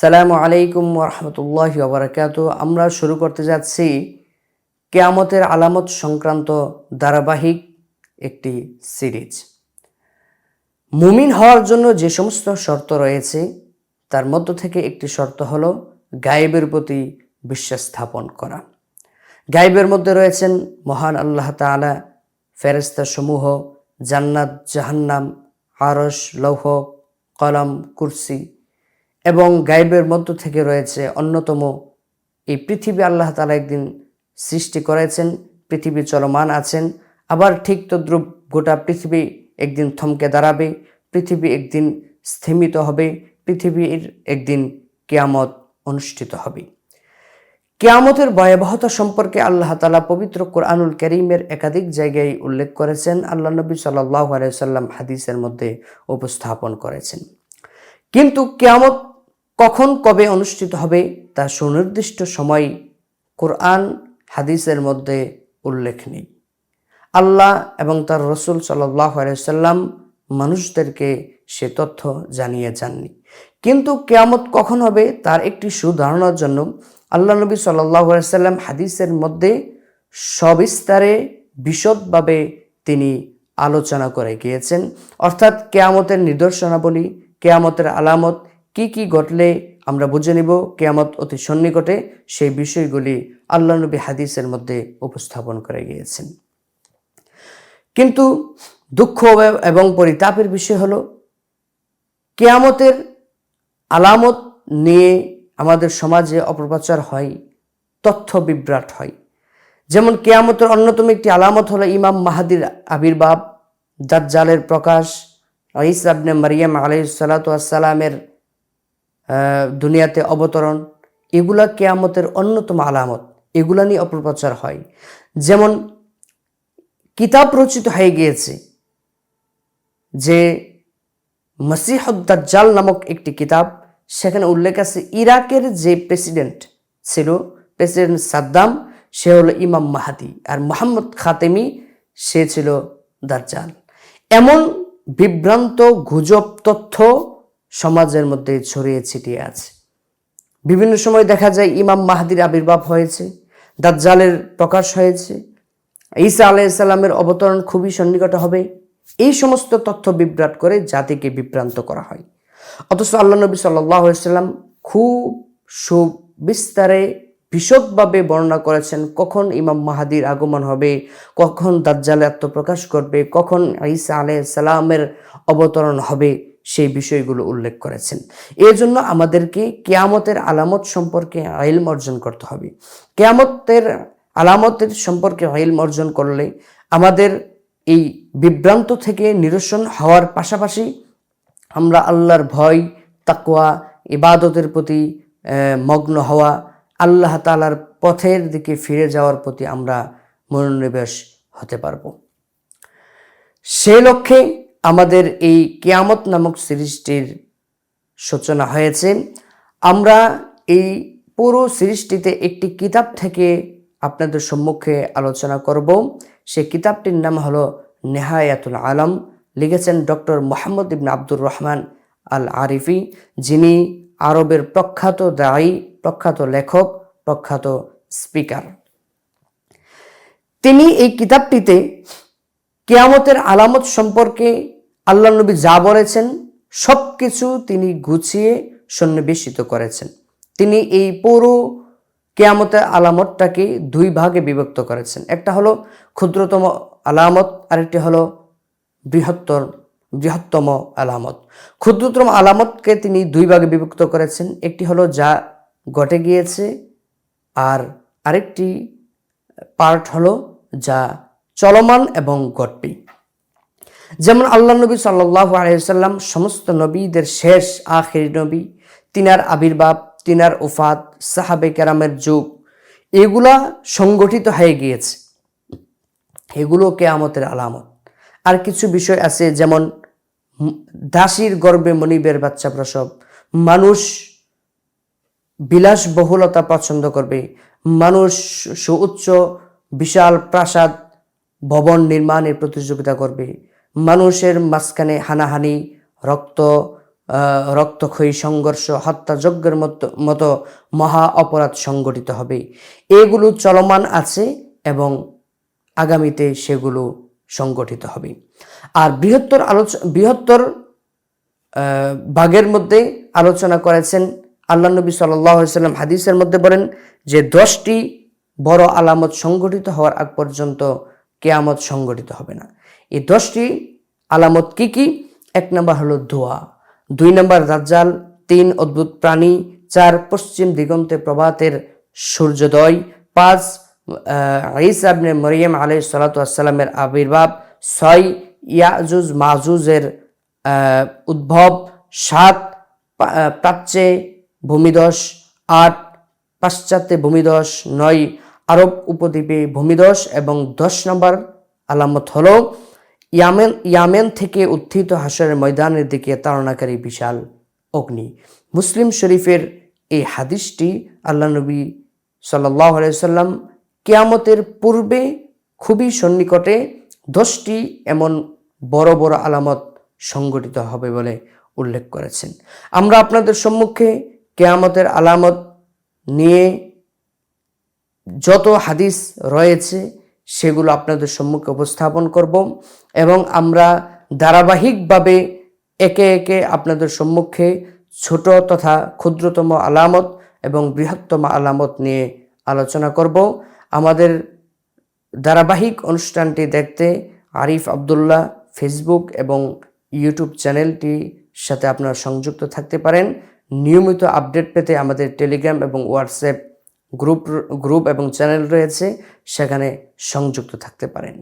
সালামু আলাইকুম ওয়া রাহমাতুল্লাহি ওয়া বারাকাতুহু। আমরা শুরু করতে যাচ্ছি কিয়ামতের আলামত সংক্রান্ত ধারাবাহিক একটি সিরিজ। মুমিন হওয়ার জন্য যে সমস্ত শর্ত রয়েছে তার মধ্য থেকে একটি শর্ত হলো গায়েবের প্রতি বিশ্বাস স্থাপন করা। গায়েবের মধ্যে রয়েছেন মহান আল্লাহ তাআলা, ফেরেশতা সমূহ, জান্নাত, জাহান্নাম, আরশ, লৌহ, কলম, কুরসি এবং গায়েবের মধ্য থেকে রয়েছে অন্যতম এই পৃথিবী। আল্লাহ তাআলা একদিন সৃষ্টি করেছেন, পৃথিবী চলমান আছেন, আবার ঠিক তদ্রূপ গোটা পৃথিবী একদিন থমকে দাঁড়াবে, পৃথিবী একদিন স্থিমিত হবে, পৃথিবীর একদিন কিয়ামত অনুষ্ঠিত হবে। কিয়ামতের ভয়াবহতা সম্পর্কে আল্লাহ তাআলা পবিত্র কোরআনুল কারীমের একাধিক জায়গায় উল্লেখ করেছেন, আল্লাহ নবী সাল্লাল্লাহু আলাইহি ওয়াসাল্লাম হাদিসের মধ্যে উপস্থাপন করেছেন। কিন্তু কিয়ামত কখন কবে অনুষ্ঠিত হবে তার সুনির্দিষ্ট সময় কোরআন হাদিসের মধ্যে উল্লেখ নেই। আল্লাহ এবং তার রাসূল সাল্লাল্লাহু আলাইহি ওয়াসাল্লাম মানুষদেরকে সে তথ্য জানিয়ে যাননি। কিন্তু কিয়ামত কখন হবে তার একটি সুধারণার জন্য আল্লাহ নবী সাল্লাল্লাহু আলাইহি ওয়াসাল্লাম হাদিসের মধ্যে সবিস্তারে বিশদভাবে তিনি আলোচনা করে গিয়েছেন। অর্থাৎ কিয়ামতের নিদর্শনাবলী, কিয়ামতের আলামত, কি কি ঘটলে আমরা বুঝে নিব কিয়ামত অতি সন্নিকটে, সেই বিষয়গুলি আল্লাহ নবী হাদিসের মধ্যে উপস্থাপন করে গিয়েছেন। কিন্তু দুঃখ এবং পরিতাপের বিষয় হলো কিয়ামতের আলামত নিয়ে আমাদের সমাজে অপপ্রচার হয়, তথ্য বিভ্রাট হয়। যেমন কিয়ামতের অন্যতম একটি আলামত হলো ইমাম মাহদির আবির্ভাব, দাজ্জালের প্রকাশ, ঈসা ইবনে মারইয়াম আলাইহিস সালাতু ওয়াস সালামের দুনিয়াতে অবতরণ। এগুলা কিয়ামতের অন্যতম আলামত, এগুলা নিয়ে অপপ্রচার হয়। যেমন কিতাব রচিত হয়ে গিয়েছে যে মসিহুদ দাজ্জাল নামক একটি কিতাব, সেখানে উল্লেখ আছে ইরাকের যে প্রেসিডেন্ট ছিল, প্রেসিডেন্ট সাদ্দাম, সে হলো ইমাম মাহদি, আর মুহাম্মদ খাতেমি সে ছিল দাজ্জাল। এমন বিভ্রান্ত গুজব তথ্য সমাজের মধ্যে ছড়িয়ে ছিটিয়ে আছে। বিভিন্ন সময় দেখা যায় ইমাম মাহদির আবির্ভাব হয়েছে, দাজ্জালের প্রকাশ হয়েছে, ঈসা আলাইহিস সালামের অবতরণ খুবই সন্নিকটে হবে। এই সমস্ত তথ্য বিভ্রাট করে জাতিকে বিভ্রান্ত করা হয়। অথচ আল্লাহ নবী সাল্লাল্লাহু আলাইহি ওয়াসাল্লাম খুব সুবিস্তারে বিশদভাবে বর্ণনা করেছেন কখন ইমাম মাহদির আগমন হবে, কখন দাজ্জাল আত্মপ্রকাশ করবে, কখন ঈসা আলাইহিস সালামের অবতরণ হবে, সেই বিষয়গুলো উল্লেখ করেছেন। এর জন্য আমাদেরকে কিয়ামতের আলামত সম্পর্কে ইলম অর্জন করতে হবে। কিয়ামতের আলামতের সম্পর্কে ইলম অর্জন করলে আমাদের এই বিভ্রান্ত থেকে নিরসন হওয়ার পাশাপাশি আমরা আল্লাহর ভয়, তাকওয়া, ইবাদতের প্রতি মগ্ন হওয়া, আল্লাহ তাআলার পথের দিকে ফিরে যাওয়ার প্রতি আমরা মনোনিবেশ হতে পারব। সেই লক্ষ্যে আমাদের এই কিয়ামত নামক সিরিজটির সূচনা হয়েছে। আমরা এই পুরো সিরিজটিতে একটি কিতাব থেকে আপনাদের সম্মুখে আলোচনা করব। সেই কিতাবটির নাম হলো নেহায়াতুল আলম, লিখেছেন ডক্টর মুহাম্মদ ইবনে আব্দুর রহমান আল আরিফি, যিনি আরবের প্রখ্যাত দায়ী, প্রখ্যাত লেখক, প্রখ্যাত স্পিকার। তিনি এই কিতাবটিতে কিয়ামতের আলামত সম্পর্কে আল্লাহ নবী যা বলেছেন সব কিছু তিনি গুছিয়ে সন্নিবেশিত করেছেন। তিনি এই পুরো কিয়ামতের আলামতটাকে দুই ভাগে বিভক্ত করেছেন। একটা হলো ক্ষুদ্রতম আলামত, আরেকটি হলো বৃহত্তম আলামত। ক্ষুদ্রতম আলামতকে তিনি দুই ভাগে বিভক্ত করেছেন, একটি হলো যা ঘটে গিয়েছে, আর আরেকটি পার্ট হলো যা চলমান এবং ঘটবে। যেমন আল্লাহ নবী সাল্লাল্লাহু আলাইহি ওয়াসাল্লাম সমস্ত নবীদের শেষ আখিরি নবী, তিনার আবির্ভাব, তিনার ওফাত, সাহাবে কেরামের যুগ, এগুলা সংগঠিত হয়ে গিয়েছে, এগুলো কিয়ামতের আলামত। আর কিছু বিষয় আছে, যেমন দাসীর গর্ভে মনিবের বাচ্চা প্রসব, মানুষ বিলাসবহুলতা পছন্দ করবে, মানুষ সুউচ্চ বিশাল প্রাসাদ ভবন নির্মাণের প্রতিযোগিতা করবে, মানুষের মাঝখানে হানাহানি, রক্ত, রক্তক্ষয়ী সংঘর্ষ, হত্যাযজ্ঞের মতো মহা অপরাধ সংগঠিত হবে। এগুলো চলমান আছে এবং আগামীতে সেগুলো সংগঠিত হবে। আর বৃহত্তর ভাগের মধ্যে আলোচনা করেছেন আল্লাহ নবী সাল্লাল্লাহু আলাইহি ওয়াসাল্লাম হাদিসের মধ্যে বলেন যে 10টি বড় আলামত সংগঠিত হওয়ার আগ পর্যন্ত কিয়ামত সংগঠিত হবে না। এই 10টি আলামত কি কি? 1 নম্বর হলো ধোঁয়া, 2 নম্বর দাজ্জাল, 3 অদ্ভুত প্রাণী, 4 পশ্চিম দিগন্তে প্রভাতের সূর্যোদয়, 5 ঈসা ইবনে মরিয়ম আলাইহিস সালাতু ওয়াস সালামের আবির্ভাব, 6 ইয়াজুজ মাজুজের উদ্ভব, 7 প্রাচ্যে ভূমিধস, 8 পাশ্চাত্যে ভূমিধস, 9 আরব উপদ্বীপে ভূমিধস এবং 10 নম্বর আলামত হলো ইয়ামেন থেকে উত্থিত হাসরের ময়দানের দিকে তাড়নাকারী বিশাল অগ্নি। মুসলিম শরীফের এই হাদিসটি আল্লাহ নবী সাল্লাল্লাহু আলাইহি ওয়াসাল্লাম কিয়ামতের পূর্বে খুবই সন্নিকটে 10টি এমন বড় বড় আলামত সংগঠিত হবে বলে উল্লেখ করেছেন। আমরা আপনাদের সম্মুখে কিয়ামতের আলামত নিয়ে যত হাদিস রয়েছে সেগুলো আপনাদের সম্মুখে উপস্থাপন করব এবং আমরা ধারাবাহিকভাবে একে একে আপনাদের সম্মুখে ছোট তথা ক্ষুদ্রতম আলামত এবং বৃহত্তম আলামত নিয়ে আলোচনা করব। আমাদের ধারাবাহিক অনুষ্ঠানটি দেখতে আরিফ আব্দুল্লাহ ফেসবুক এবং ইউটিউব চ্যানেলটির সাথে আপনারা সংযুক্ত থাকতে পারেন। নিয়মিত আপডেট পেতে আমাদের টেলিগ্রাম এবং হোয়াটসঅ্যাপ গ্রুপ এবং চ্যানেল রয়েছে, সেখানে সংযুক্ত থাকতে পারেন।